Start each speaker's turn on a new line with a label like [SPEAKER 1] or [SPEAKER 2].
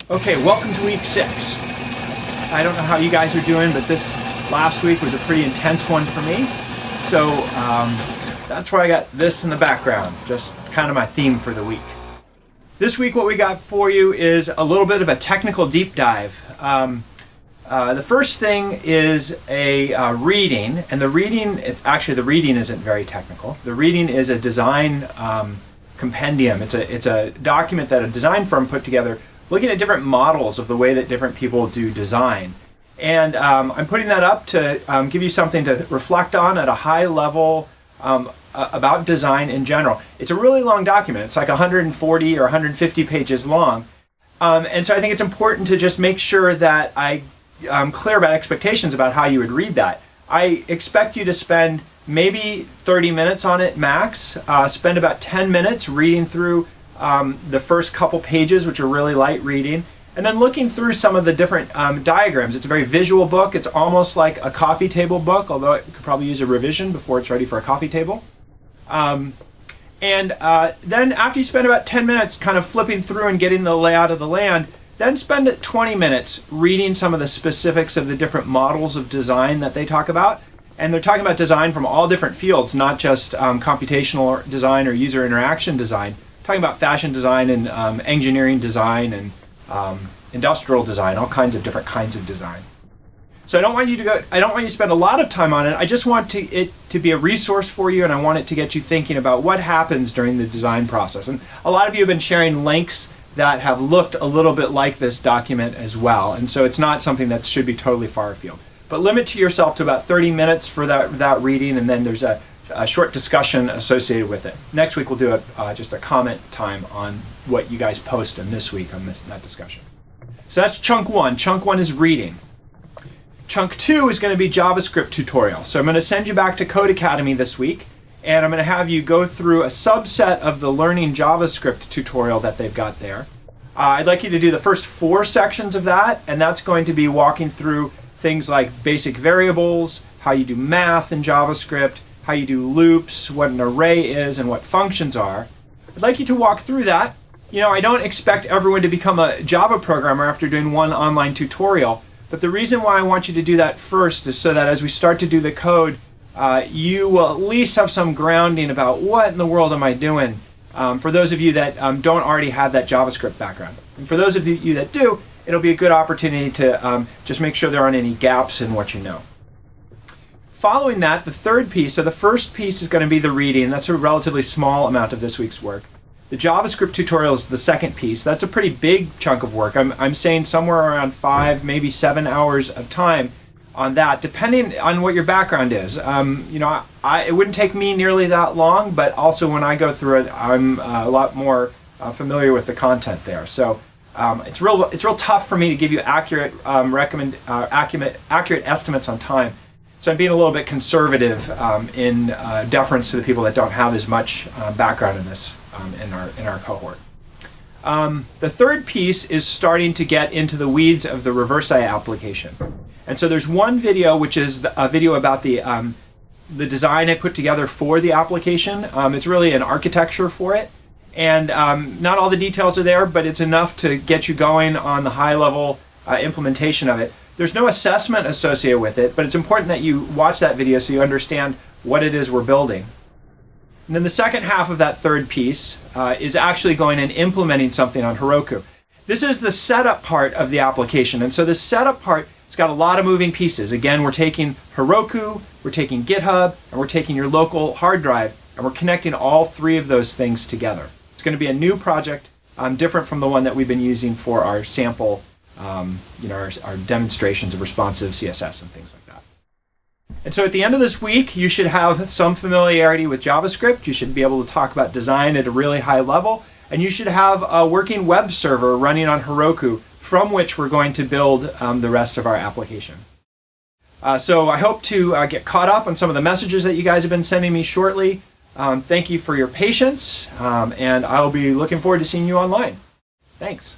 [SPEAKER 1] Okay, welcome to week 6. I don't know how you guys are doing, but this last week was a pretty intense one for me. So that's why I got this in the background, just kind of my theme for the week. This week what we got for you is a little bit of a technical deep dive. The first thing is a reading, and the reading isn't very technical. The reading is a design compendium. It's a document that a design firm put together looking at different models of the way that different people do design. And I'm putting that up to give you something to reflect on at a high level about design in general. It's a really long document. It's like 140 or 150 pages long. And so I think it's important to just make sure that I'm clear about expectations about how you would read that. I expect you to spend maybe 30 minutes on it max. Spend about 10 minutes reading through the first couple pages, which are really light reading, and then looking through some of the different diagrams. It's a very visual book. It's almost like a coffee table book, although it could probably use a revision before it's ready for a coffee table. Then after you spend about 10 minutes kind of flipping through and getting the layout of the land, then spend 20 minutes reading some of the specifics of the different models of design that they talk about. And they're talking about design from all different fields, not just computational design or user interaction design. Talking about fashion design and engineering design and industrial design, all kinds of different kinds of design. So I don't want you to spend a lot of time on it. I just want it to be a resource for you, and I want it to get you thinking about what happens during the design process. And a lot of you have been sharing links that have looked a little bit like this document as well. And so it's not something that should be totally far afield. But limit yourself to about 30 minutes for that reading, and then there's a short discussion associated with it. Next week we'll do just a comment time on what you guys post in this week on that discussion. So that's chunk 1. Chunk 1 is reading. Chunk 2 is going to be JavaScript tutorial. So I'm going to send you back to Code Academy this week, and I'm going to have you go through a subset of the Learning JavaScript tutorial that they've got there. I'd like you to do the first 4 sections of that, and that's going to be walking through things like basic variables, how you do math in JavaScript, how you do loops, what an array is, and what functions are. I'd like you to walk through that. I don't expect everyone to become a Java programmer after doing one online tutorial, but the reason why I want you to do that first is so that as we start to do the code, you will at least have some grounding about what in the world am I doing, for those of you that don't already have that JavaScript background. And for those of you that do, it'll be a good opportunity to just make sure there aren't any gaps in what you know. Following that, the third piece, so the first piece is going to be the reading. That's a relatively small amount of this week's work. The JavaScript tutorial is the second piece. That's a pretty big chunk of work. I'm saying somewhere around 5, maybe 7 hours of time on that, depending on what your background is. It wouldn't take me nearly that long, but also when I go through it, I'm a lot more familiar with the content there. So it's real tough for me to give you accurate estimates on time. So I'm being a little bit conservative in deference to the people that don't have as much background in this in our cohort. The third piece is starting to get into the weeds of the reverse-eye application. And so there's one video, which is a video about the design I put together for the application. It's really an architecture for it. And not all the details are there, but it's enough to get you going on the high-level implementation of it. There's no assessment associated with it, but it's important that you watch that video so you understand what it is we're building. And then the second half of that third piece is actually going and implementing something on Heroku. This is the setup part of the application, and so the setup part has got a lot of moving pieces. Again, we're taking Heroku, we're taking GitHub, and we're taking your local hard drive, and we're connecting all 3 of those things together. It's going to be a new project, different from the one that we've been using for our sample, our demonstrations of responsive CSS and things like that. And so at the end of this week, you should have some familiarity with JavaScript. You should be able to talk about design at a really high level, and you should have a working web server running on Heroku from which we're going to build the rest of our application. So I hope to get caught up on some of the messages that you guys have been sending me shortly. Thank you for your patience, and I'll be looking forward to seeing you online. Thanks.